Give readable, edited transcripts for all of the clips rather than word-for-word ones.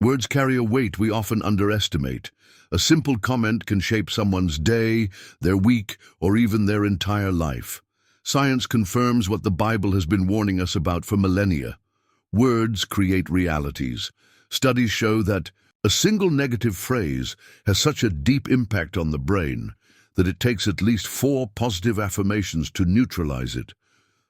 Words carry a weight we often underestimate. A simple comment can shape someone's day, their week, or even their entire life. Science confirms what the Bible has been warning us about for millennia. Words create realities. Studies show that a single negative phrase has such a deep impact on the brain that it takes at least 4 positive affirmations to neutralize it.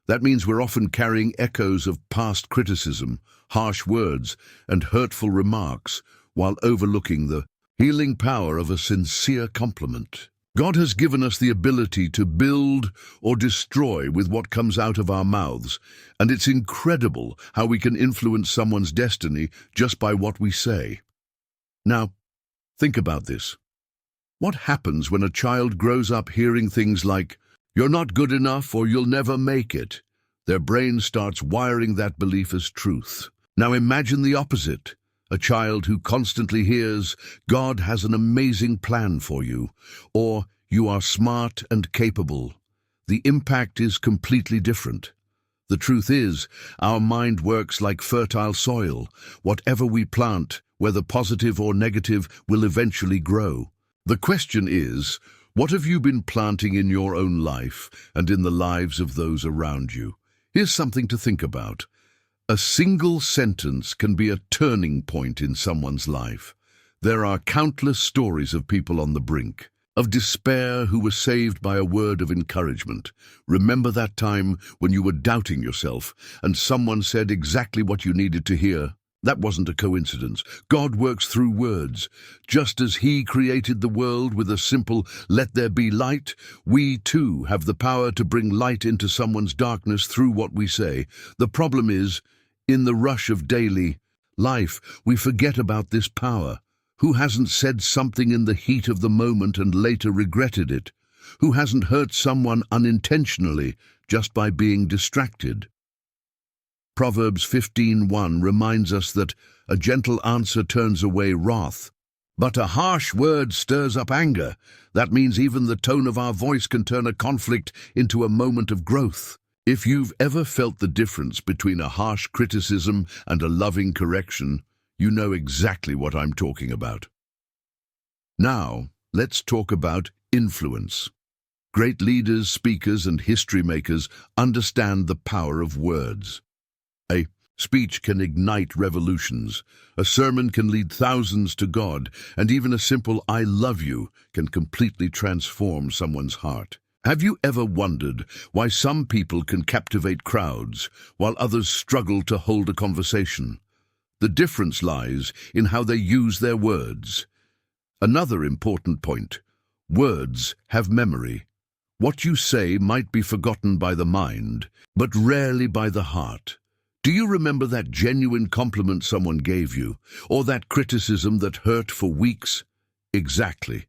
That means we're often carrying echoes of past criticism, harsh words, and hurtful remarks, while overlooking the healing power of a sincere compliment. God has given us the ability to build or destroy with what comes out of our mouths, and it's incredible how we can influence someone's destiny just by what we say. Now, think about this. What happens when a child grows up hearing things like, "You're not good enough," or "You'll never make it"? Their brain starts wiring that belief as truth. Now imagine the opposite. A child who constantly hears, "God has an amazing plan for you," or "You are smart and capable." The impact is completely different. The truth is, our mind works like fertile soil. Whatever we plant, whether positive or negative, will eventually grow. The question is, what have you been planting in your own life and in the lives of those around you? Here's something to think about. A single sentence can be a turning point in someone's life. There are countless stories of people on the brink, of despair who were saved by a word of encouragement. Remember that time when you were doubting yourself and someone said exactly what you needed to hear? That wasn't a coincidence. God works through words. Just as He created the world with a simple "let there be light," we too have the power to bring light into someone's darkness through what we say. The problem is, in the rush of daily life, we forget about this power. Who hasn't said something in the heat of the moment and later regretted it? Who hasn't hurt someone unintentionally just by being distracted? Proverbs 15:1 reminds us that a gentle answer turns away wrath, but a harsh word stirs up anger. That means even the tone of our voice can turn a conflict into a moment of growth. If you've ever felt the difference between a harsh criticism and a loving correction, you know exactly what I'm talking about. Now, let's talk about influence. Great leaders, speakers, and history makers understand the power of words. A speech can ignite revolutions, a sermon can lead thousands to God, and even a simple "I love you" can completely transform someone's heart. Have you ever wondered why some people can captivate crowds while others struggle to hold a conversation? The difference lies in how they use their words. Another important point: words have memory. What you say might be forgotten by the mind, but rarely by the heart. Do you remember that genuine compliment someone gave you, or that criticism that hurt for weeks? Exactly.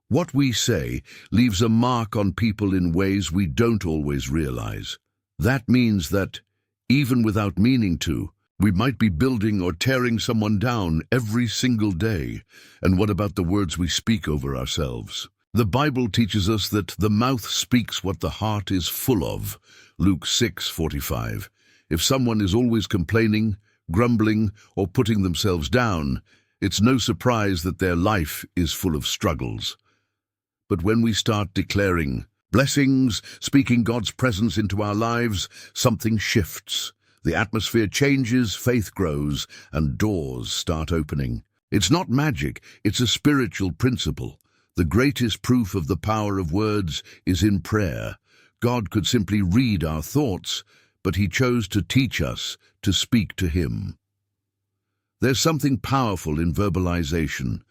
What we say leaves a mark on people in ways we don't always realize. That means that, even without meaning to, we might be building or tearing someone down every single day. And what about the words we speak over ourselves? The Bible teaches us that the mouth speaks what the heart is full of. Luke 6:45. If someone is always complaining, grumbling, or putting themselves down, it's no surprise that their life is full of struggles. But when we start declaring blessings, speaking God's presence into our lives, something shifts. The atmosphere changes, faith grows, and doors start opening. It's not magic, it's a spiritual principle. The greatest proof of the power of words is in prayer. God could simply read our thoughts, but He chose to teach us to speak to Him. There's something powerful in verbalization.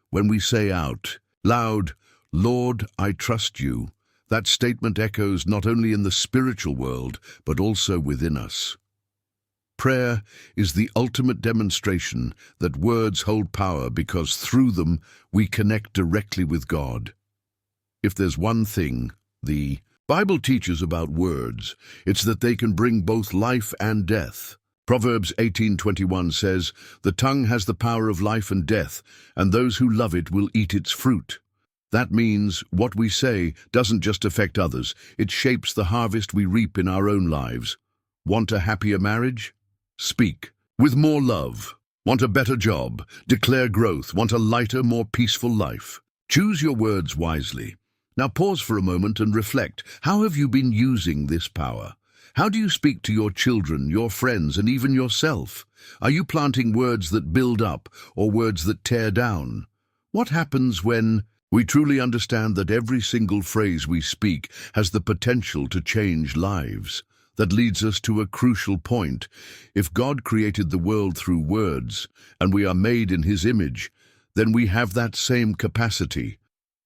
When we say out loud, "Lord, I trust you," that statement echoes not only in the spiritual world, but also within us. Prayer is the ultimate demonstration that words hold power because through them we connect directly with God. If there's one thing the Bible teaches about words, it's that they can bring both life and death. Proverbs 18:21 says, "The tongue has the power of life and death, and those who love it will eat its fruit." That means what we say doesn't just affect others, it shapes the harvest we reap in our own lives. Want a happier marriage? Speak with more love. Want a better job? Declare growth. Want a lighter, more peaceful life? Choose your words wisely. Now pause for a moment and reflect. How have you been using this power? How do you speak to your children, your friends, and even yourself? Are you planting words that build up or words that tear down? What happens when we truly understand that every single phrase we speak has the potential to change lives? That leads us to a crucial point. If God created the world through words, and we are made in His image, then we have that same capacity.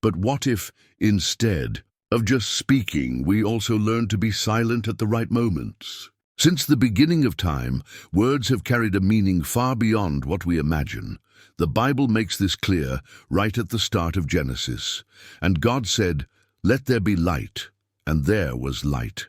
But what if, instead of just speaking, we also learn to be silent at the right moments? Since the beginning of time, words have carried a meaning far beyond what we imagine. The Bible makes this clear right at the start of Genesis. And God said, "Let there be light," and there was light.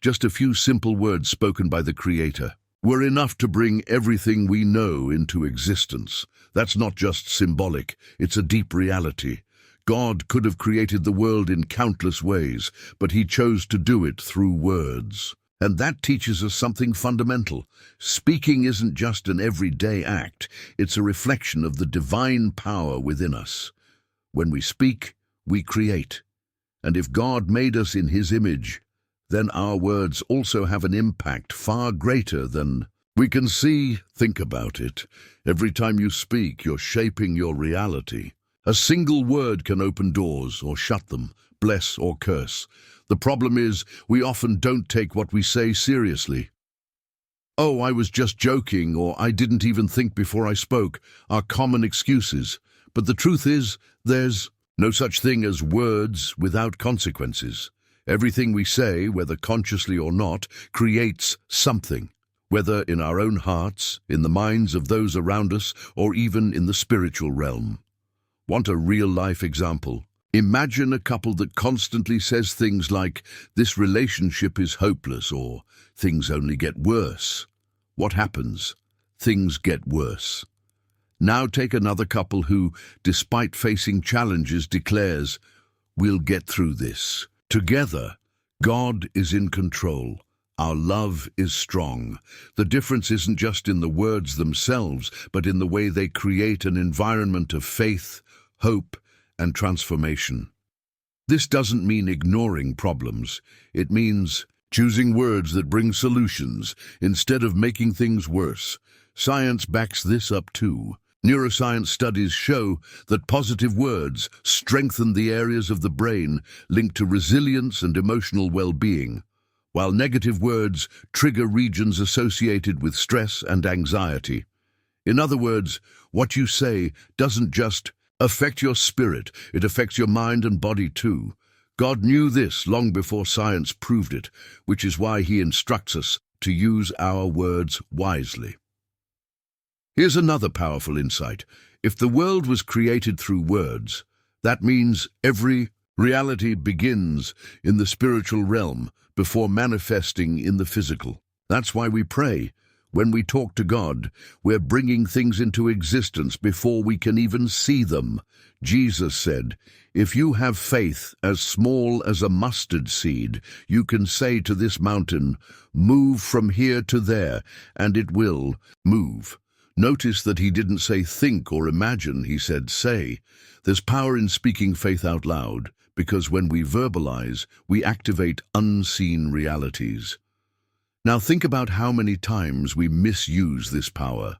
Just a few simple words spoken by the Creator were enough to bring everything we know into existence. That's not just symbolic, it's a deep reality. God could have created the world in countless ways, but He chose to do it through words. And that teaches us something fundamental. Speaking isn't just an everyday act, it's a reflection of the divine power within us. When we speak, we create. And if God made us in His image, then our words also have an impact far greater than we can see. Think about it. Every time you speak, you're shaping your reality. A single word can open doors or shut them, bless or curse. The problem is, we often don't take what we say seriously. "Oh, I was just joking," or "I didn't even think before I spoke," are common excuses. But the truth is, there's no such thing as words without consequences. Everything we say, whether consciously or not, creates something, whether in our own hearts, in the minds of those around us, or even in the spiritual realm. Want a real-life example? Imagine a couple that constantly says things like, "This relationship is hopeless," or "Things only get worse." What happens? Things get worse. Now take another couple who, despite facing challenges, declares, "We'll get through this. Together, God is in control. Our love is strong." The difference isn't just in the words themselves, but in the way they create an environment of faith, hope, and transformation. This doesn't mean ignoring problems. It means choosing words that bring solutions instead of making things worse. Science backs this up too. Neuroscience studies show that positive words strengthen the areas of the brain linked to resilience and emotional well-being, while negative words trigger regions associated with stress and anxiety. In other words, what you say doesn't just affect your spirit, it affects your mind and body too. God knew this long before science proved it, which is why He instructs us to use our words wisely. Here's another powerful insight. If the world was created through words, that means every reality begins in the spiritual realm before manifesting in the physical. That's why we pray. When we talk to God, we're bringing things into existence before we can even see them. Jesus said, "If you have faith as small as a mustard seed, you can say to this mountain, 'Move from here to there,' and it will move." Notice that He didn't say think or imagine, He said say. There's power in speaking faith out loud, because when we verbalize, we activate unseen realities. Now think about how many times we misuse this power.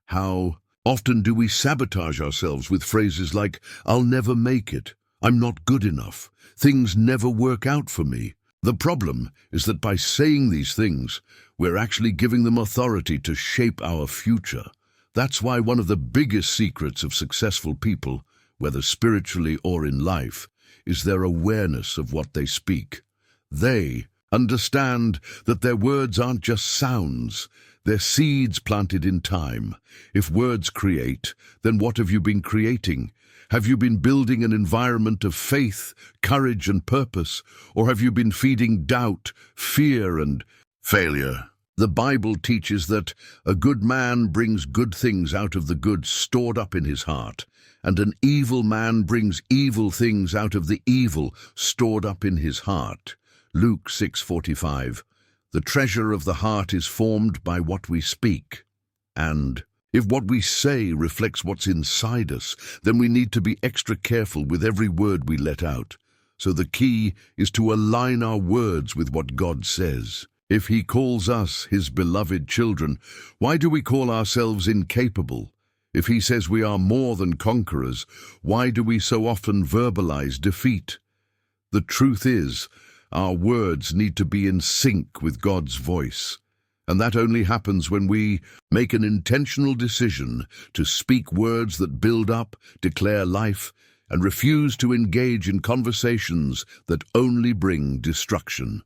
How often do we sabotage ourselves with phrases like, "I'll never make it," "I'm not good enough," "Things never work out for me." The problem is that by saying these things, we're actually giving them authority to shape our future. That's why one of the biggest secrets of successful people, whether spiritually or in life, is their awareness of what they speak. They understand that their words aren't just sounds, they're seeds planted in time. If words create, then what have you been creating? Have you been building an environment of faith, courage, and purpose? Or have you been feeding doubt, fear, and failure? The Bible teaches that a good man brings good things out of the good stored up in his heart, and an evil man brings evil things out of the evil stored up in his heart. Luke 6:45. The treasure of the heart is formed by what we speak. And If what we say reflects what's inside us, then we need to be extra careful with every word we let out. So the key is to align our words with what God says. If He calls us His beloved children, why do we call ourselves incapable? If He says we are more than conquerors, why do we so often verbalize defeat? The truth is, our words need to be in sync with God's voice. And that only happens when we make an intentional decision to speak words that build up, declare life, and refuse to engage in conversations that only bring destruction.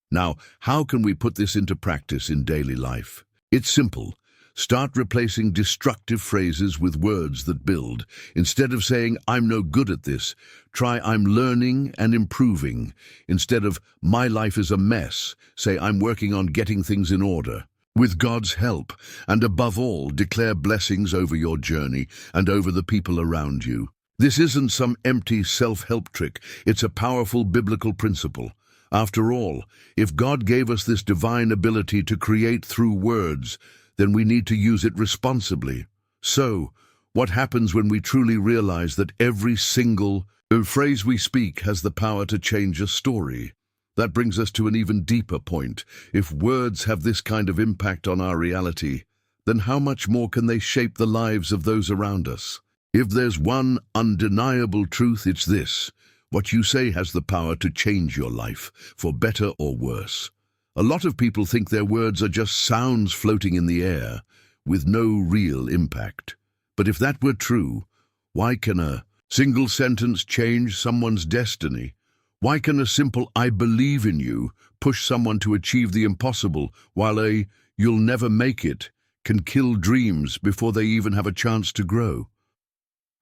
Now, how can we put this into practice in daily life? It's simple. Start replacing destructive phrases with words that build. Instead of saying, "I'm no good at this," try, "I'm learning and improving." Instead of, "My life is a mess," say, "I'm working on getting things in order." With God's help, and above all, declare blessings over your journey and over the people around you. This isn't some empty self-help trick. It's a powerful biblical principle. After all, if God gave us this divine ability to create through words, then we need to use it responsibly. So, what happens when we truly realize that every single phrase we speak has the power to change a story? That brings us to an even deeper point. If words have this kind of impact on our reality, then how much more can they shape the lives of those around us? If there's one undeniable truth, it's this: what you say has the power to change your life, for better or worse. A lot of people think their words are just sounds floating in the air, with no real impact. But if that were true, why can a single sentence change someone's destiny? Why can a simple "I believe in you" push someone to achieve the impossible, while a "you'll never make it" can kill dreams before they even have a chance to grow?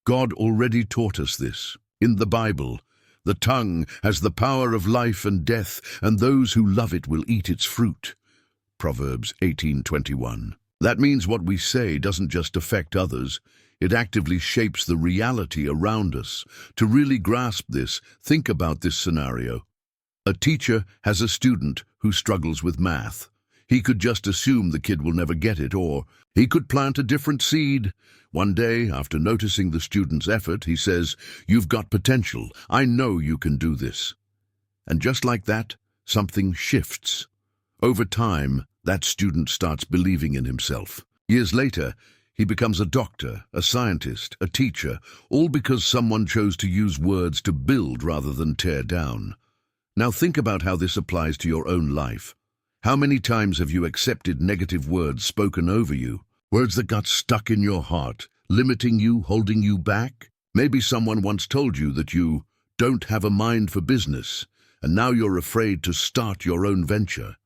God already taught us this. In the Bible, the tongue has the power of life and death, and those who love it will eat its fruit. Proverbs 18:21. That means what we say doesn't just affect others, it actively shapes the reality around us. To really grasp this, think about this scenario. A teacher has a student who struggles with math. He could just assume the kid will never get it, or he could plant a different seed. One day, after noticing the student's effort, he says, "You've got potential. I know you can do this." And just like that, something shifts. Over time, that student starts believing in himself. Years later, he becomes a doctor, a scientist, a teacher, all because someone chose to use words to build rather than tear down. Now think about how this applies to your own life. How many times have you accepted negative words spoken over you? Words that got stuck in your heart, limiting you, holding you back? Maybe someone once told you that you don't have a mind for business, and now you're afraid to start your own venture.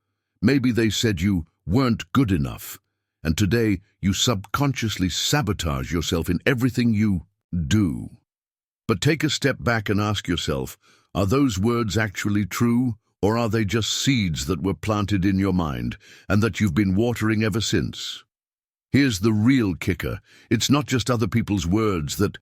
Maybe they said you weren't good enough, and today you subconsciously sabotage yourself in everything you do. But take a step back and ask yourself, are those words actually true, or are they just seeds that were planted in your mind and that you've been watering ever since? Here's the real kicker. It's not just other people's words that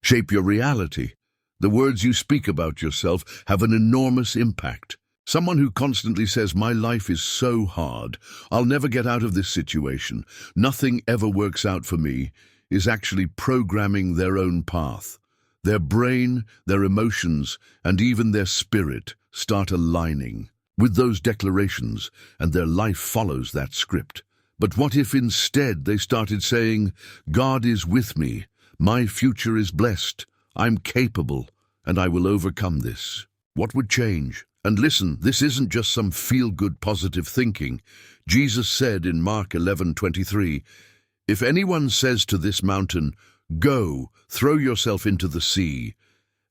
shape your reality. The words you speak about yourself have an enormous impact. Someone who constantly says, "My life is so hard, I'll never get out of this situation, nothing ever works out for me," is actually programming their own path. Their brain, their emotions, and even their spirit start aligning with those declarations, and their life follows that script. But what if instead they started saying, "God is with me, my future is blessed, I'm capable, and I will overcome this"? What would change? And listen, this isn't just some feel-good positive thinking. Jesus said in Mark 11:23, "If anyone says to this mountain, 'Go, throw yourself into the sea,'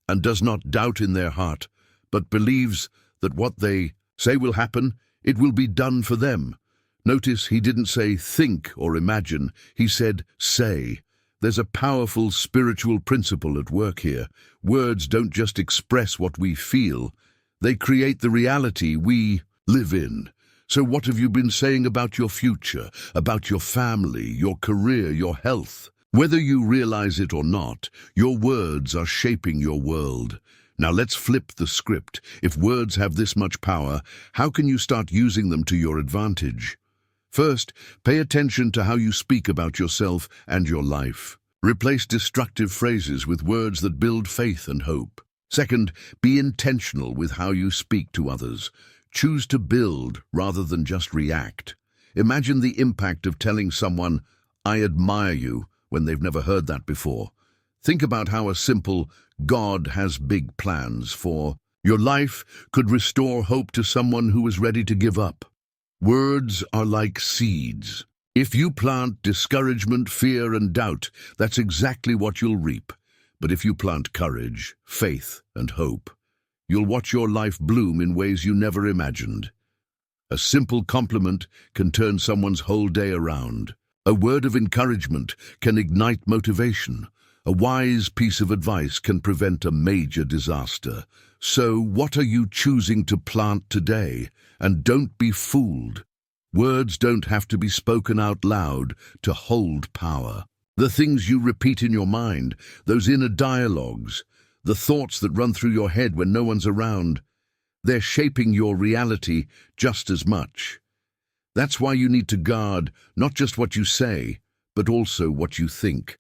and does not doubt in their heart, but believes that what they say will happen, it will be done for them." Notice he didn't say think or imagine, he said say. There's a powerful spiritual principle at work here. Words don't just express what we feel, they create the reality we live in. So what have you been saying about your future, about your family, your career, your health? Whether you realize it or not, your words are shaping your world. Now let's flip the script. If words have this much power, how can you start using them to your advantage? First, pay attention to how you speak about yourself and your life. Replace destructive phrases with words that build faith and hope. Second, be intentional with how you speak to others. Choose to build rather than just react. Imagine the impact of telling someone, "I admire you," when they've never heard that before. Think about how a simple "God has big plans" for your life could restore hope to someone who is ready to give up. Words are like seeds. If you plant discouragement, fear, and doubt, that's exactly what you'll reap. But if you plant courage, faith, and hope, you'll watch your life bloom in ways you never imagined. A simple compliment can turn someone's whole day around. A word of encouragement can ignite motivation. A wise piece of advice can prevent a major disaster. So, what are you choosing to plant today? And don't be fooled. Words don't have to be spoken out loud to hold power. The things you repeat in your mind, those inner dialogues, the thoughts that run through your head when no one's around, they're shaping your reality just as much. That's why you need to guard not just what you say, but also what you think.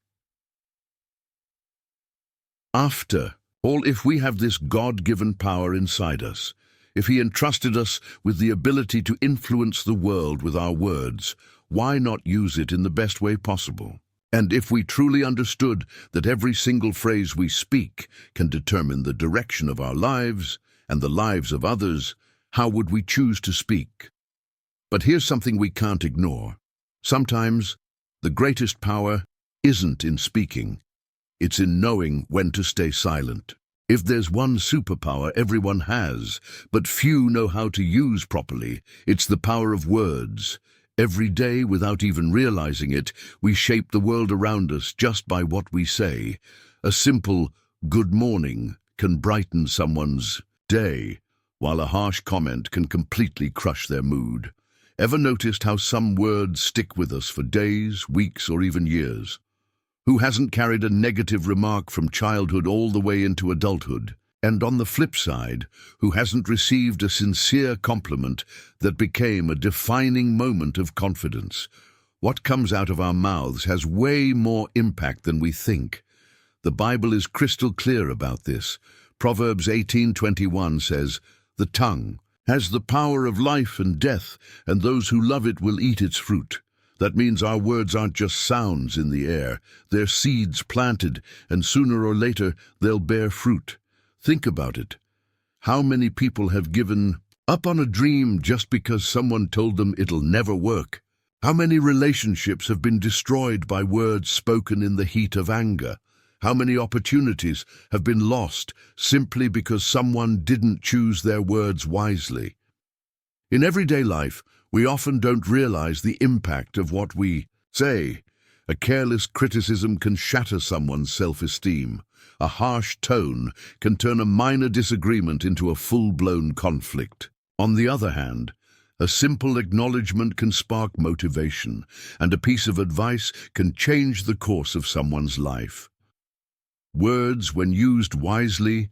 After all, if we have this God-given power inside us, if He entrusted us with the ability to influence the world with our words, why not use it in the best way possible? And if we truly understood that every single phrase we speak can determine the direction of our lives and the lives of others, how would we choose to speak? But here's something we can't ignore. Sometimes the greatest power isn't in speaking. It's in knowing when to stay silent. If there's one superpower everyone has, but few know how to use properly, it's the power of words. Every day, without even realizing it, we shape the world around us just by what we say. A simple "good morning" can brighten someone's day, while a harsh comment can completely crush their mood. Ever noticed how some words stick with us for days, weeks, or even years? Who hasn't carried a negative remark from childhood all the way into adulthood? And on the flip side, who hasn't received a sincere compliment that became a defining moment of confidence? What comes out of our mouths has way more impact than we think. The Bible is crystal clear about this. Proverbs 18:21 says, "The tongue has the power of life and death, and those who love it will eat its fruit." That means our words aren't just sounds in the air. They're seeds planted, and sooner or later they'll bear fruit. Think about it. How many people have given up on a dream just because someone told them it'll never work? How many relationships have been destroyed by words spoken in the heat of anger? How many opportunities have been lost simply because someone didn't choose their words wisely? In everyday life, we often don't realize the impact of what we say. A careless criticism can shatter someone's self-esteem. A harsh tone can turn a minor disagreement into a full-blown conflict. On the other hand, a simple acknowledgement can spark motivation, and a piece of advice can change the course of someone's life. Words, when used wisely,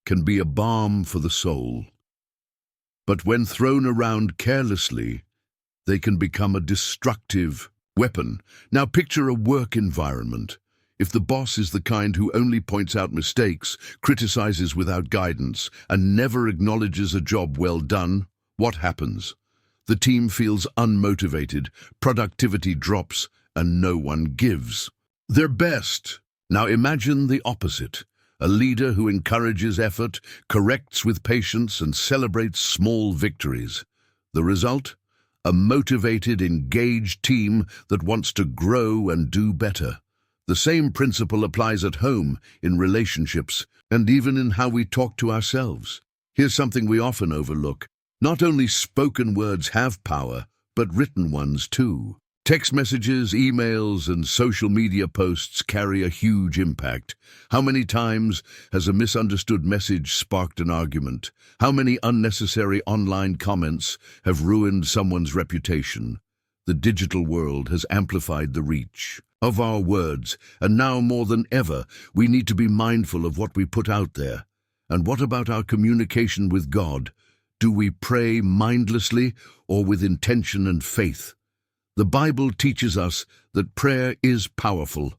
can be a balm for the soul. But when thrown around carelessly, they can become a destructive weapon. Now picture a work environment. If the boss is the kind who only points out mistakes, criticizes without guidance, and never acknowledges a job well done, what happens? The team feels unmotivated, productivity drops, and no one gives their best. Now imagine the opposite. A leader who encourages effort, corrects with patience, and celebrates small victories. The result? A motivated, engaged team that wants to grow and do better. The same principle applies at home, in relationships, and even in how we talk to ourselves. Here's something we often overlook. Not only spoken words have power, but written ones too. Text messages, emails, and social media posts carry a huge impact. How many times has a misunderstood message sparked an argument? How many unnecessary online comments have ruined someone's reputation? The digital world has amplified the reach of our words, and now more than ever, we need to be mindful of what we put out there. And what about our communication with God? Do we pray mindlessly or with intention and faith? The Bible teaches us that prayer is powerful,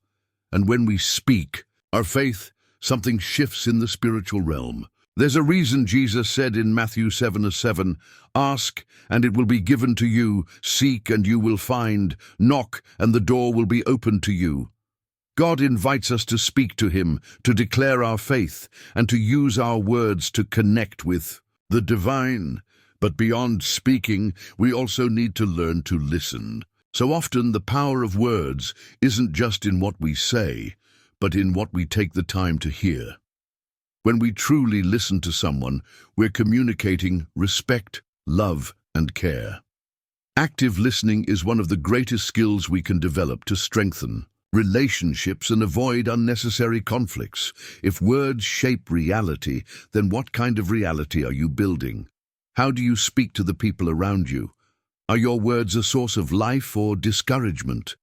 and when we speak our faith, something shifts in the spiritual realm. There's a reason Jesus said in Matthew 7:7, "Ask, and it will be given to you. Seek, and you will find. Knock, and the door will be opened to you." God invites us to speak to Him, to declare our faith, and to use our words to connect with the divine. But beyond speaking, we also need to learn to listen. So often the power of words isn't just in what we say, but in what we take the time to hear. When we truly listen to someone, we're communicating respect, love, and care. Active listening is one of the greatest skills we can develop to strengthen relationships and avoid unnecessary conflicts. If words shape reality, then what kind of reality are you building? How do you speak to the people around you? Are your words a source of life or discouragement?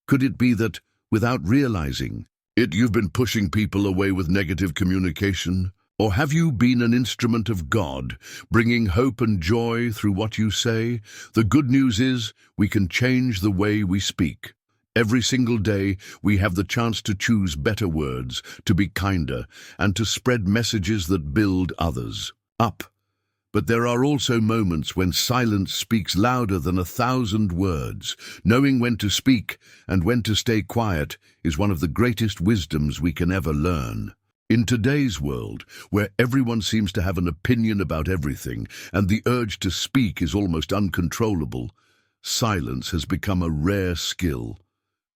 Could it be that, without realizing it, you've been pushing people away with negative communication? Or have you been an instrument of God, bringing hope and joy through what you say? The good news is we can change the way we speak. Every single day, we have the chance to choose better words, to be kinder, and to spread messages that build others up. But there are also moments when silence speaks louder than 1,000 words. Knowing when to speak and when to stay quiet is one of the greatest wisdoms we can ever learn. In today's world, where everyone seems to have an opinion about everything and the urge to speak is almost uncontrollable, silence has become a rare skill.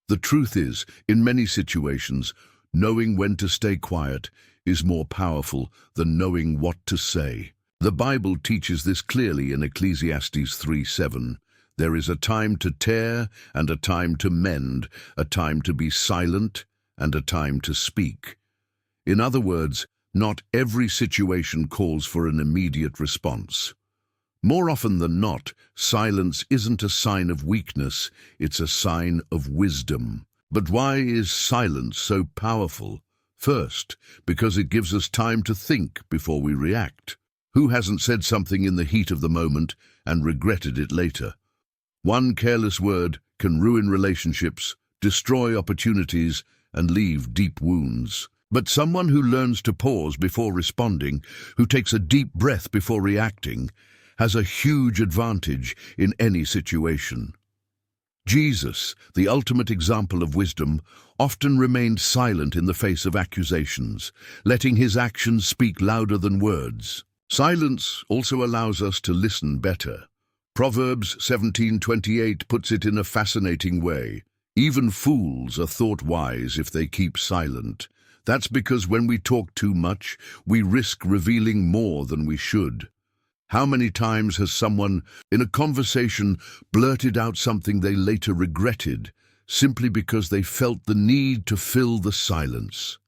The truth is, in many situations, knowing when to stay quiet is more powerful than knowing what to say. The Bible teaches this clearly in Ecclesiastes 3:7. There is a time to tear and a time to mend, a time to be silent and a time to speak. In other words, not every situation calls for an immediate response. More often than not, silence isn't a sign of weakness, it's a sign of wisdom. But why is silence so powerful? First, because it gives us time to think before we react. Who hasn't said something in the heat of the moment and regretted it later? One careless word can ruin relationships, destroy opportunities, and leave deep wounds. But someone who learns to pause before responding, who takes a deep breath before reacting, has a huge advantage in any situation. Jesus, the ultimate example of wisdom, often remained silent in the face of accusations, letting his actions speak louder than words. Silence also allows us to listen better. Proverbs 17:28 puts it in a fascinating way. Even fools are thought wise if they keep silent. That's because when we talk too much, we risk revealing more than we should. How many times has someone, in a conversation, blurted out something they later regretted, simply because they felt the need to fill the silence?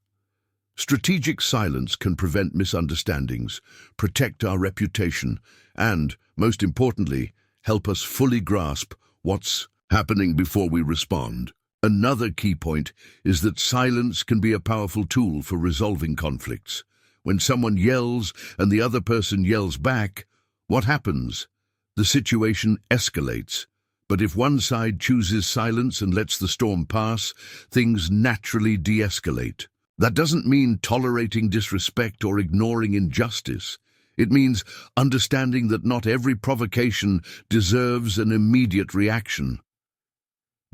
Strategic silence can prevent misunderstandings, protect our reputation, and, most importantly, help us fully grasp what's happening before we respond. Another key point is that silence can be a powerful tool for resolving conflicts. When someone yells and the other person yells back, what happens? The situation escalates. But if one side chooses silence and lets the storm pass, things naturally de-escalate. That doesn't mean tolerating disrespect or ignoring injustice. It means understanding that not every provocation deserves an immediate reaction.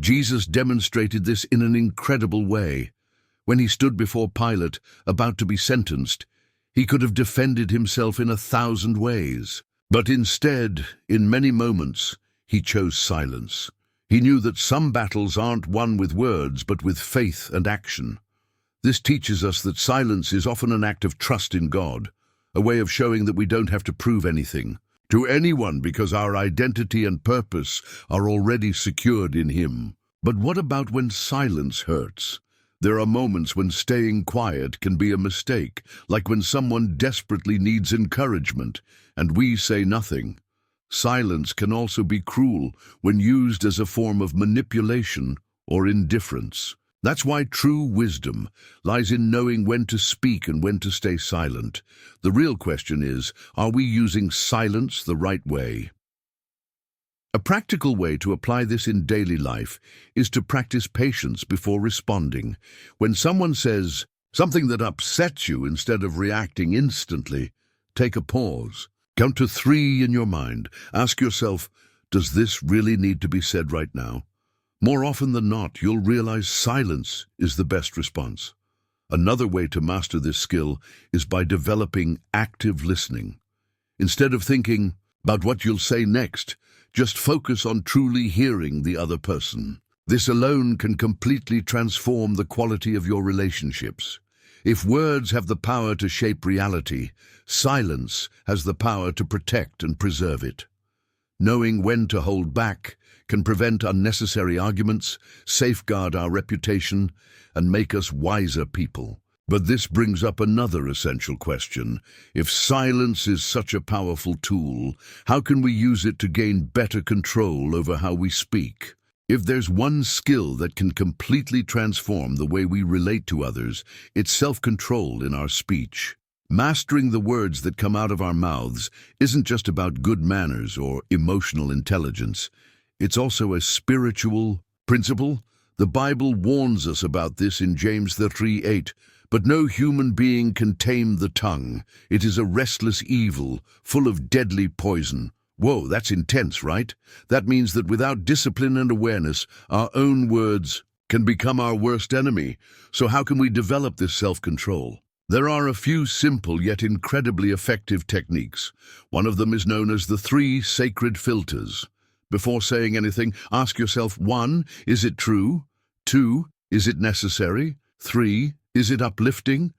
Jesus demonstrated this in an incredible way. When he stood before Pilate, about to be sentenced, he could have defended himself in 1,000 ways. But instead, in many moments, he chose silence. He knew that some battles aren't won with words, but with faith and action. This teaches us that silence is often an act of trust in God, a way of showing that we don't have to prove anything to anyone because our identity and purpose are already secured in Him. But what about when silence hurts? There are moments when staying quiet can be a mistake, like when someone desperately needs encouragement and we say nothing. Silence can also be cruel when used as a form of manipulation or indifference. That's why true wisdom lies in knowing when to speak and when to stay silent. The real question is, are we using silence the right way? A practical way to apply this in daily life is to practice patience before responding. When someone says something that upsets you, instead of reacting instantly, take a pause. Count to 3 in your mind. Ask yourself, does this really need to be said right now? More often than not, you'll realize silence is the best response. Another way to master this skill is by developing active listening. Instead of thinking about what you'll say next, just focus on truly hearing the other person. This alone can completely transform the quality of your relationships. If words have the power to shape reality, silence has the power to protect and preserve it. Knowing when to hold back can prevent unnecessary arguments, safeguard our reputation, and make us wiser people. But this brings up another essential question. If silence is such a powerful tool, how can we use it to gain better control over how we speak? If there's one skill that can completely transform the way we relate to others, it's self-control in our speech. Mastering the words that come out of our mouths isn't just about good manners or emotional intelligence. It's also a spiritual principle. The Bible warns us about this in James 3:8. But no human being can tame the tongue. It is a restless evil, full of deadly poison. Whoa, that's intense, right? That means that without discipline and awareness, our own words can become our worst enemy. So how can we develop this self-control? There are a few simple yet incredibly effective techniques. One of them is known as the 3 sacred filters. Before saying anything, ask yourself, 1, is it true? 2, is it necessary? 3, is it uplifting?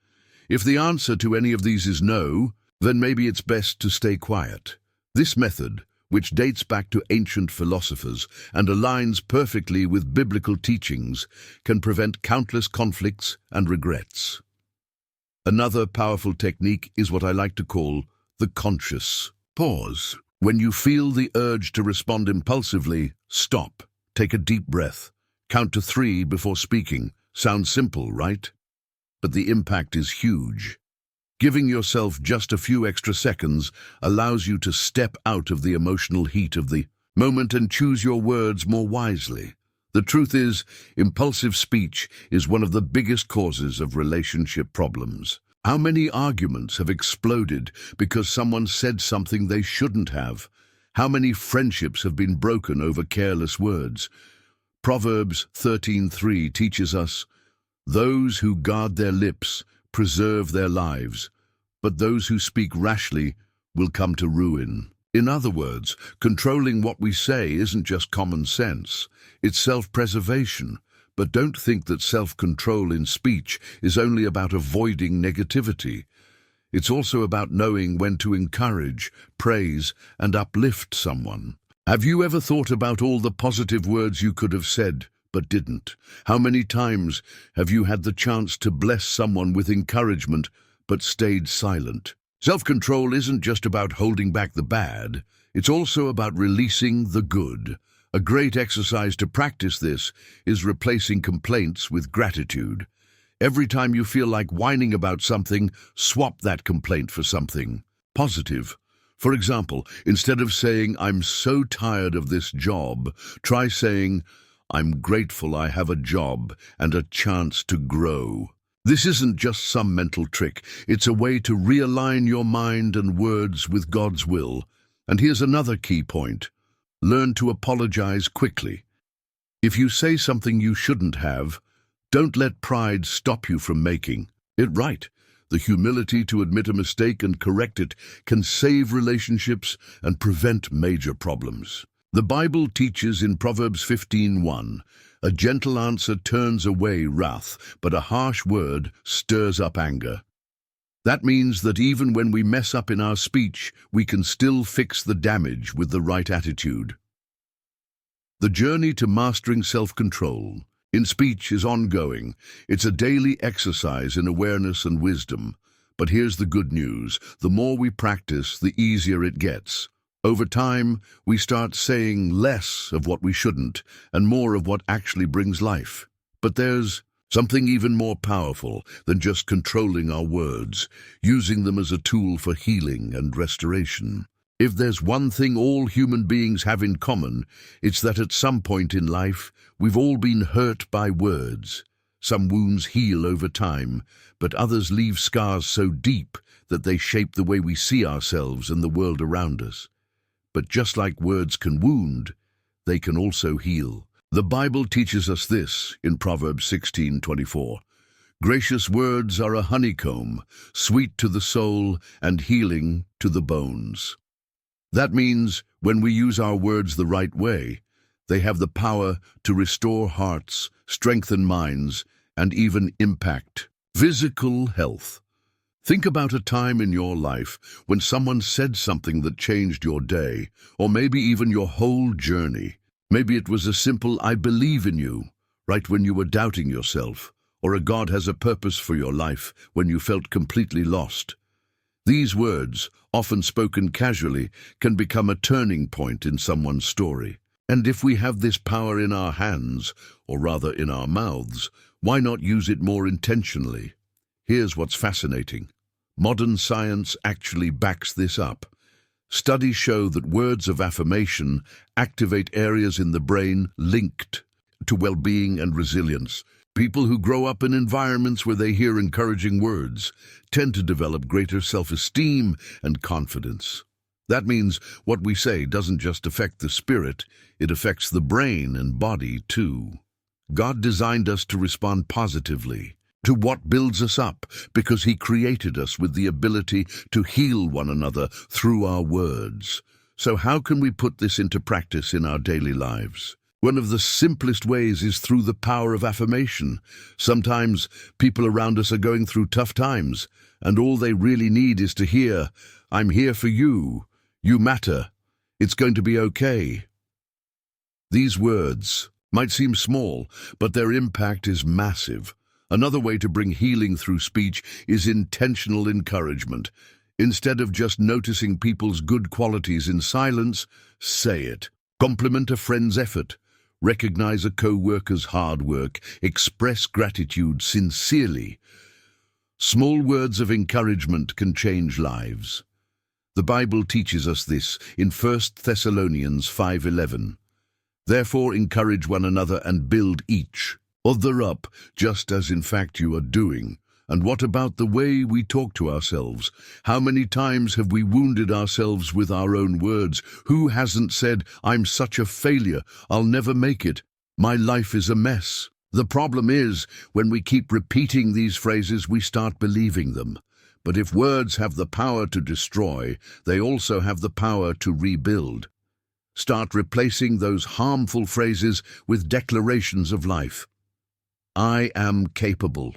If the answer to any of these is no, then maybe it's best to stay quiet. This method, which dates back to ancient philosophers and aligns perfectly with biblical teachings, can prevent countless conflicts and regrets. Another powerful technique is what I like to call the conscious pause. When you feel the urge to respond impulsively, stop, take a deep breath, count to 3 before speaking. Sounds simple, right? But the impact is huge. Giving yourself just a few extra seconds allows you to step out of the emotional heat of the moment and choose your words more wisely. The truth is, impulsive speech is one of the biggest causes of relationship problems. How many arguments have exploded because someone said something they shouldn't have? How many friendships have been broken over careless words? Proverbs 13:3 teaches us, "Those who guard their lips preserve their lives, but those who speak rashly will come to ruin." In other words, controlling what we say isn't just common sense, it's self-preservation. But don't think that self-control in speech is only about avoiding negativity. It's also about knowing when to encourage, praise, and uplift someone. Have you ever thought about all the positive words you could have said but didn't? How many times have you had the chance to bless someone with encouragement but stayed silent? Self-control isn't just about holding back the bad, it's also about releasing the good. A great exercise to practice this is replacing complaints with gratitude. Every time you feel like whining about something, swap that complaint for something positive. For example, instead of saying, "I'm so tired of this job," try saying, "I'm grateful I have a job and a chance to grow." This isn't just some mental trick, it's a way to realign your mind and words with God's will. And here's another key point. Learn to apologize quickly. If you say something you shouldn't have, don't let pride stop you from making it right. The humility to admit a mistake and correct it can save relationships and prevent major problems. The Bible teaches in Proverbs 15:1, "A gentle answer turns away wrath, but a harsh word stirs up anger." That means that even when we mess up in our speech, we can still fix the damage with the right attitude. The journey to mastering self-control in speech is ongoing. It's a daily exercise in awareness and wisdom. But here's the good news. The more we practice, the easier it gets. Over time, we start saying less of what we shouldn't and more of what actually brings life. But there's something even more powerful than just controlling our words, using them as a tool for healing and restoration. If there's one thing all human beings have in common, it's that at some point in life, we've all been hurt by words. Some wounds heal over time, but others leave scars so deep that they shape the way we see ourselves and the world around us. But just like words can wound, they can also heal. The Bible teaches us this in Proverbs 16:24. Gracious words are a honeycomb, sweet to the soul and healing to the bones. That means when we use our words the right way, they have the power to restore hearts, strengthen minds, and even impact physical health. Think about a time in your life when someone said something that changed your day, or maybe even your whole journey. Maybe it was a simple "I believe in you," right when you were doubting yourself, or a "God has a purpose for your life" when you felt completely lost. These words, often spoken casually, can become a turning point in someone's story. And if we have this power in our hands, or rather in our mouths, why not use it more intentionally? Here's what's fascinating. Modern science actually backs this up. Studies show that words of affirmation activate areas in the brain linked to well-being and resilience. People who grow up in environments where they hear encouraging words tend to develop greater self-esteem and confidence. That means what we say doesn't just affect the spirit, it affects the brain and body too. God designed us to respond positively to what builds us up because He created us with the ability to heal one another through our words. So how can we put this into practice in our daily lives? One of the simplest ways is through the power of affirmation. Sometimes people around us are going through tough times, and all they really need is to hear, "I'm here for you. You matter. It's going to be okay." These words might seem small, but their impact is massive. Another way to bring healing through speech is intentional encouragement. Instead of just noticing people's good qualities in silence, say it. Compliment a friend's effort. Recognize a co-worker's hard work. Express gratitude sincerely. Small words of encouragement can change lives. The Bible teaches us this in 1 Thessalonians 5:11. Therefore encourage one another and build each other up, just as in fact you are doing. And what about the way we talk to ourselves? How many times have we wounded ourselves with our own words? Who hasn't said, "I'm such a failure, I'll never make it, my life is a mess"? The problem is, when we keep repeating these phrases, we start believing them. But if words have the power to destroy, they also have the power to rebuild. Start replacing those harmful phrases with declarations of life. I am capable.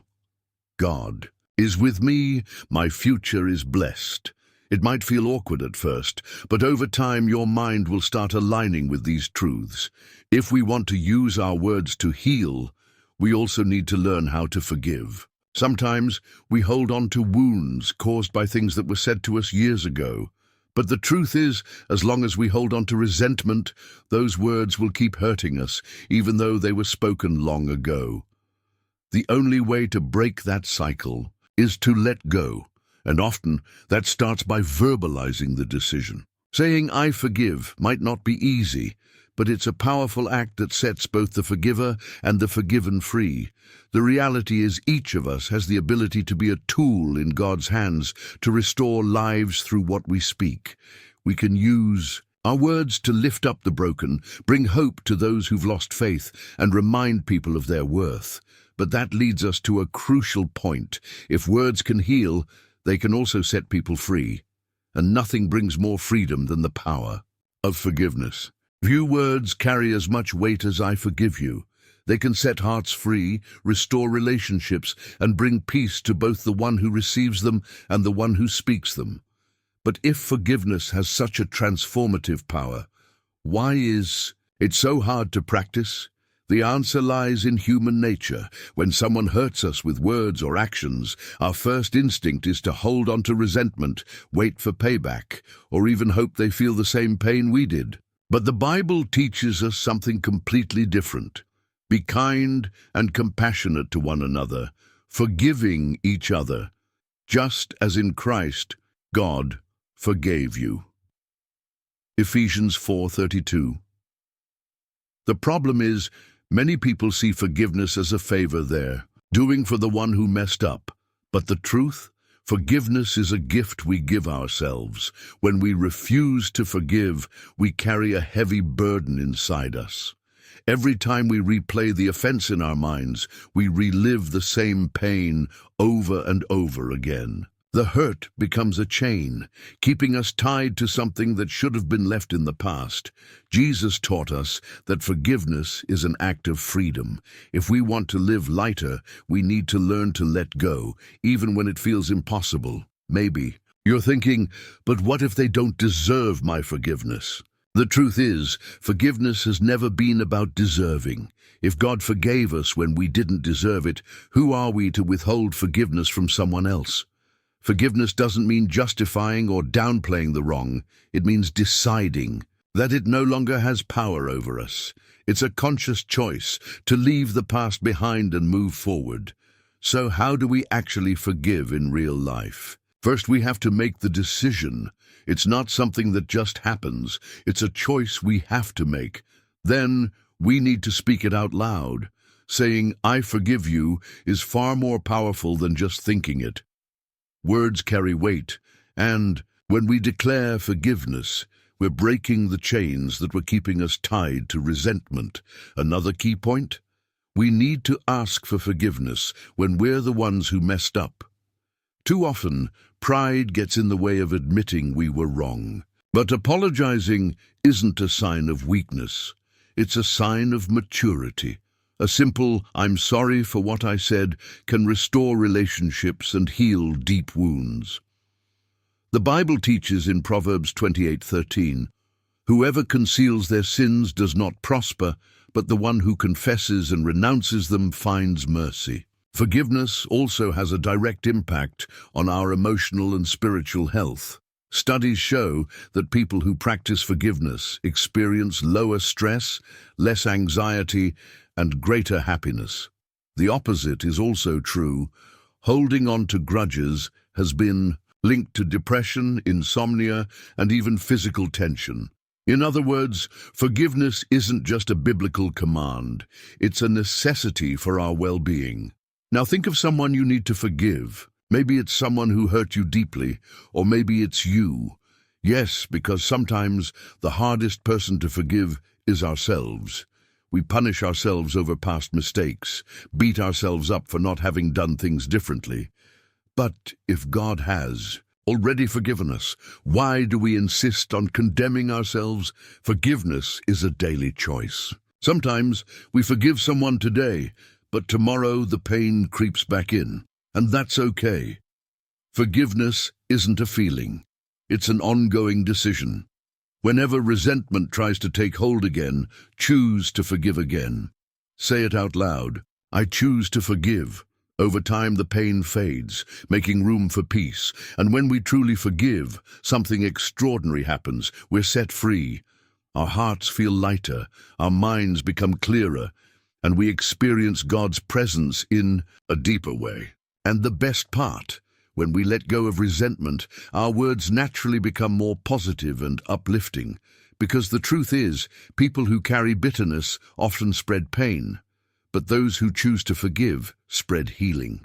God is with me. My future is blessed. It might feel awkward at first, but over time your mind will start aligning with these truths. If we want to use our words to heal, we also need to learn how to forgive. Sometimes we hold on to wounds caused by things that were said to us years ago. But the truth is, as long as we hold on to resentment, those words will keep hurting us, even though they were spoken long ago. The only way to break that cycle is to let go, and often that starts by verbalizing the decision. Saying "I forgive" might not be easy, but it's a powerful act that sets both the forgiver and the forgiven free. The reality is each of us has the ability to be a tool in God's hands to restore lives through what we speak. We can use our words to lift up the broken, bring hope to those who've lost faith, and remind people of their worth. But that leads us to a crucial point. If words can heal, they can also set people free. And nothing brings more freedom than the power of forgiveness. Few words carry as much weight as "I forgive you." They can set hearts free, restore relationships, and bring peace to both the one who receives them and the one who speaks them. But if forgiveness has such a transformative power, why is it so hard to practice? The answer lies in human nature. When someone hurts us with words or actions, our first instinct is to hold on to resentment, wait for payback, or even hope they feel the same pain we did. But the Bible teaches us something completely different. Be kind and compassionate to one another, forgiving each other, just as in Christ God forgave you. Ephesians 4:32. The problem is, many people see forgiveness as a favor there, doing for the one who messed up. But the truth? Forgiveness is a gift we give ourselves. When we refuse to forgive, we carry a heavy burden inside us. Every time we replay the offense in our minds, we relive the same pain over and over again. The hurt becomes a chain, keeping us tied to something that should have been left in the past. Jesus taught us that forgiveness is an act of freedom. If we want to live lighter, we need to learn to let go, even when it feels impossible. Maybe you're thinking, but what if they don't deserve my forgiveness? The truth is, forgiveness has never been about deserving. If God forgave us when we didn't deserve it, who are we to withhold forgiveness from someone else? Forgiveness doesn't mean justifying or downplaying the wrong. It means deciding that it no longer has power over us. It's a conscious choice to leave the past behind and move forward. So how do we actually forgive in real life? First, we have to make the decision. It's not something that just happens. It's a choice we have to make. Then, we need to speak it out loud. Saying, "I forgive you," is far more powerful than just thinking it. Words carry weight, and when we declare forgiveness, we're breaking the chains that were keeping us tied to resentment. Another key point? We need to ask for forgiveness when we're the ones who messed up. Too often, pride gets in the way of admitting we were wrong. But apologizing isn't a sign of weakness. It's a sign of maturity. A simple, "I'm sorry for what I said," can restore relationships and heal deep wounds. The Bible teaches in Proverbs 28:13, "Whoever conceals their sins does not prosper, but the one who confesses and renounces them finds mercy." Forgiveness also has a direct impact on our emotional and spiritual health. Studies show that people who practice forgiveness experience lower stress, less anxiety, and greater happiness. The opposite is also true. Holding on to grudges has been linked to depression, insomnia, and even physical tension. In other words, forgiveness isn't just a biblical command. It's a necessity for our well-being. Now think of someone you need to forgive. Maybe it's someone who hurt you deeply, or maybe it's you. Yes, because sometimes the hardest person to forgive is ourselves. We punish ourselves over past mistakes, beat ourselves up for not having done things differently. But if God has already forgiven us, why do we insist on condemning ourselves? Forgiveness is a daily choice. Sometimes we forgive someone today, but tomorrow the pain creeps back in, and that's okay. Forgiveness isn't a feeling. It's an ongoing decision. Whenever resentment tries to take hold again, choose to forgive again. Say it out loud. "I choose to forgive." Over time, the pain fades, making room for peace. And when we truly forgive, something extraordinary happens. We're set free. Our hearts feel lighter, our minds become clearer, and we experience God's presence in a deeper way. And the best part, when we let go of resentment, our words naturally become more positive and uplifting. Because the truth is, people who carry bitterness often spread pain, but those who choose to forgive spread healing.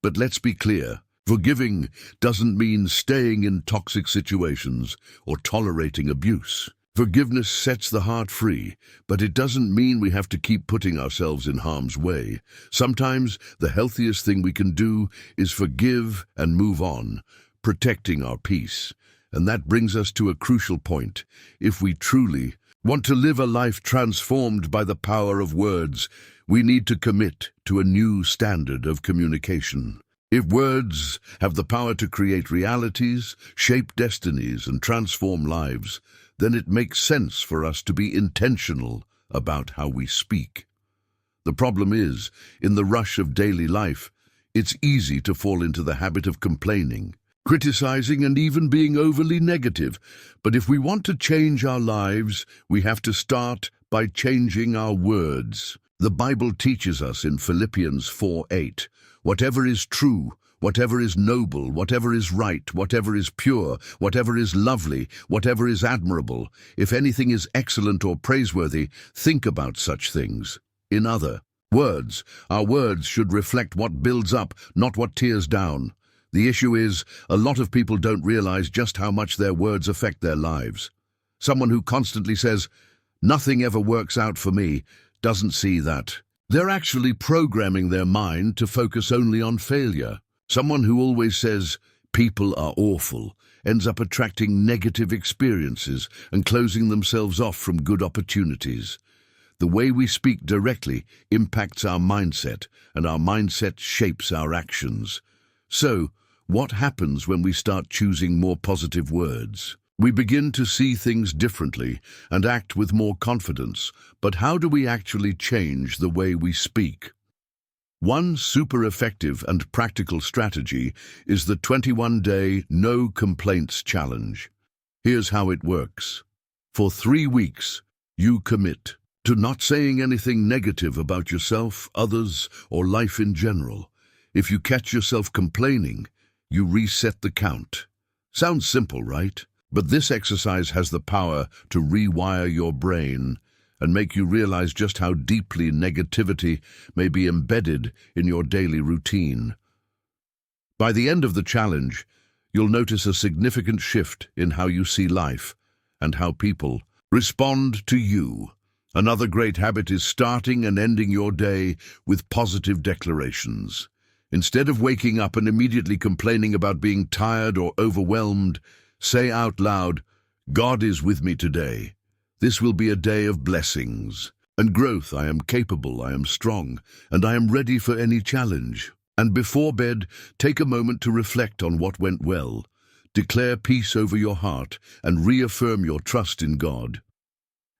But let's be clear, forgiving doesn't mean staying in toxic situations or tolerating abuse. Forgiveness sets the heart free, but it doesn't mean we have to keep putting ourselves in harm's way. Sometimes the healthiest thing we can do is forgive and move on, protecting our peace. And that brings us to a crucial point. If we truly want to live a life transformed by the power of words, we need to commit to a new standard of communication. If words have the power to create realities, shape destinies, and transform lives, then it makes sense for us to be intentional about how we speak. The problem is, in the rush of daily life, it's easy to fall into the habit of complaining, criticizing, and even being overly negative. But if we want to change our lives, we have to start by changing our words. The Bible teaches us in Philippians 4:8, Whatever is true, whatever is noble, whatever is right, whatever is pure, whatever is lovely, whatever is admirable, if anything is excellent or praiseworthy, think about such things. In other words, our words should reflect what builds up, not what tears down. The issue is, a lot of people don't realize just how much their words affect their lives. Someone who constantly says, "Nothing ever works out for me," doesn't see that they're actually programming their mind to focus only on failure. Someone who always says, "People are awful," ends up attracting negative experiences and closing themselves off from good opportunities. The way we speak directly impacts our mindset, and our mindset shapes our actions. So, what happens when we start choosing more positive words? We begin to see things differently and act with more confidence. But how do we actually change the way we speak? One super effective and practical strategy is the 21-day No Complaints Challenge. Here's how it works. For 3 weeks, you commit to not saying anything negative about yourself, others, or life in general. If you catch yourself complaining, you reset the count. Sounds simple, right? But this exercise has the power to rewire your brain and make you realize just how deeply negativity may be embedded in your daily routine. By the end of the challenge, you'll notice a significant shift in how you see life and how people respond to you. Another great habit is starting and ending your day with positive declarations. Instead of waking up and immediately complaining about being tired or overwhelmed, say out loud, "God is with me today. This will be a day of blessings and growth. I am capable, I am strong, and I am ready for any challenge." And before bed, take a moment to reflect on what went well. Declare peace over your heart and reaffirm your trust in God.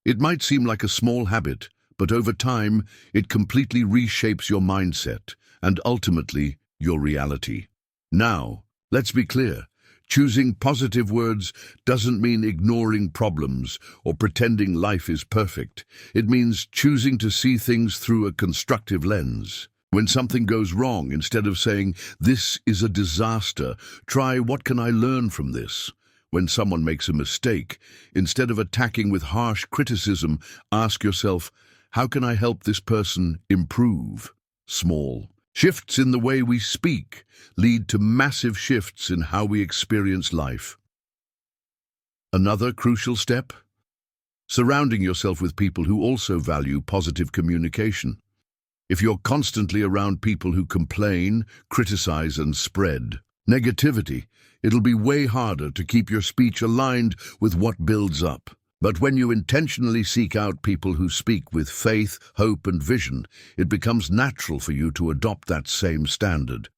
It might seem like a small habit, but over time, it completely reshapes your mindset and ultimately your reality. Now, let's be clear. Choosing positive words doesn't mean ignoring problems or pretending life is perfect. It means choosing to see things through a constructive lens. When something goes wrong, instead of saying, "This is a disaster," try, "What can I learn from this?" When someone makes a mistake, instead of attacking with harsh criticism, ask yourself, "How can I help this person improve?" Small shifts in the way we speak lead to massive shifts in how we experience life. Another crucial step? Surrounding yourself with people who also value positive communication. If you're constantly around people who complain, criticize, and spread negativity, it'll be way harder to keep your speech aligned with what builds up. But when you intentionally seek out people who speak with faith, hope, and vision, it becomes natural for you to adopt that same standard.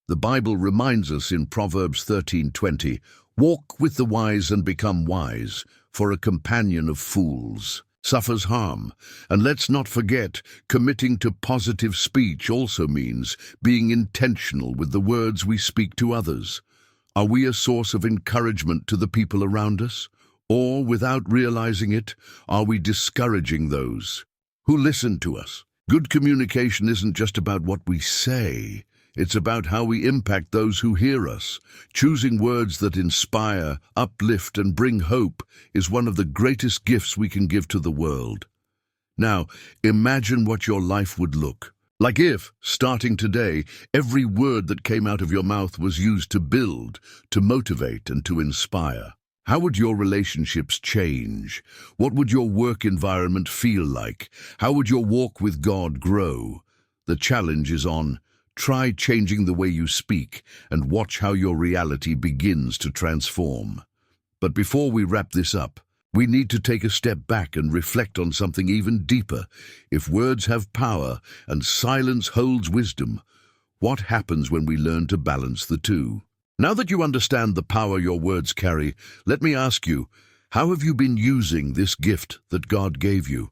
The Bible reminds us in Proverbs 13:20, "Walk with the wise and become wise, for a companion of fools suffers harm." And let's not forget, committing to positive speech also means being intentional with the words we speak to others. Are we a source of encouragement to the people around us? Or, without realizing it, are we discouraging those who listen to us? Good communication isn't just about what we say. It's about how we impact those who hear us. Choosing words that inspire, uplift, and bring hope is one of the greatest gifts we can give to the world. Now, imagine what your life would look like if, starting today, every word that came out of your mouth was used to build, to motivate, and to inspire. How would your relationships change? What would your work environment feel like? How would your walk with God grow? The challenge is on. Try changing the way you speak and watch how your reality begins to transform. But before we wrap this up, we need to take a step back and reflect on something even deeper. If words have power and silence holds wisdom, what happens when we learn to balance the two? Now that you understand the power your words carry, let me ask you, how have you been using this gift that God gave you?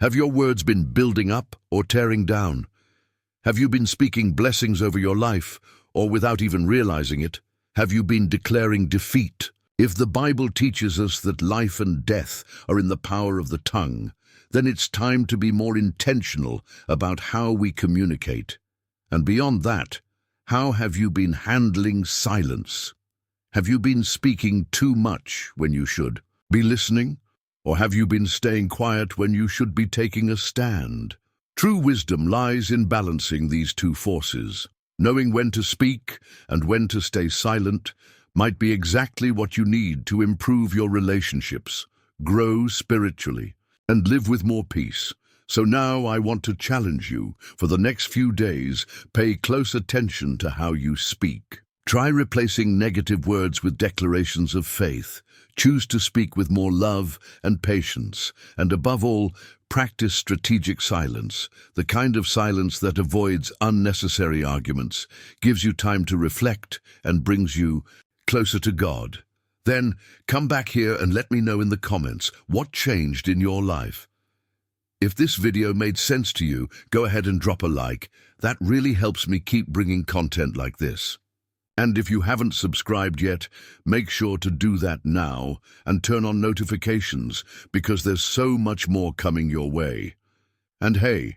Have your words been building up or tearing down? Have you been speaking blessings over your life, or without even realizing it, have you been declaring defeat? If the Bible teaches us that life and death are in the power of the tongue, then it's time to be more intentional about how we communicate. And beyond that, how have you been handling silence? Have you been speaking too much when you should be listening? Or have you been staying quiet when you should be taking a stand? True wisdom lies in balancing these two forces. Knowing when to speak and when to stay silent might be exactly what you need to improve your relationships, grow spiritually, and live with more peace. So now I want to challenge you. For the next few days, pay close attention to how you speak. Try replacing negative words with declarations of faith. Choose to speak with more love and patience. And above all, practice strategic silence, the kind of silence that avoids unnecessary arguments, gives you time to reflect, and brings you closer to God. Then come back here and let me know in the comments what changed in your life. If this video made sense to you, go ahead and drop a like. That really helps me keep bringing content like this. And if you haven't subscribed yet, make sure to do that now and turn on notifications, because there's so much more coming your way. And hey,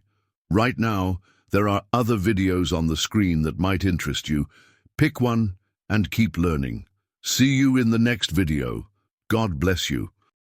right now, there are other videos on the screen that might interest you. Pick one and keep learning. See you in the next video. God bless you.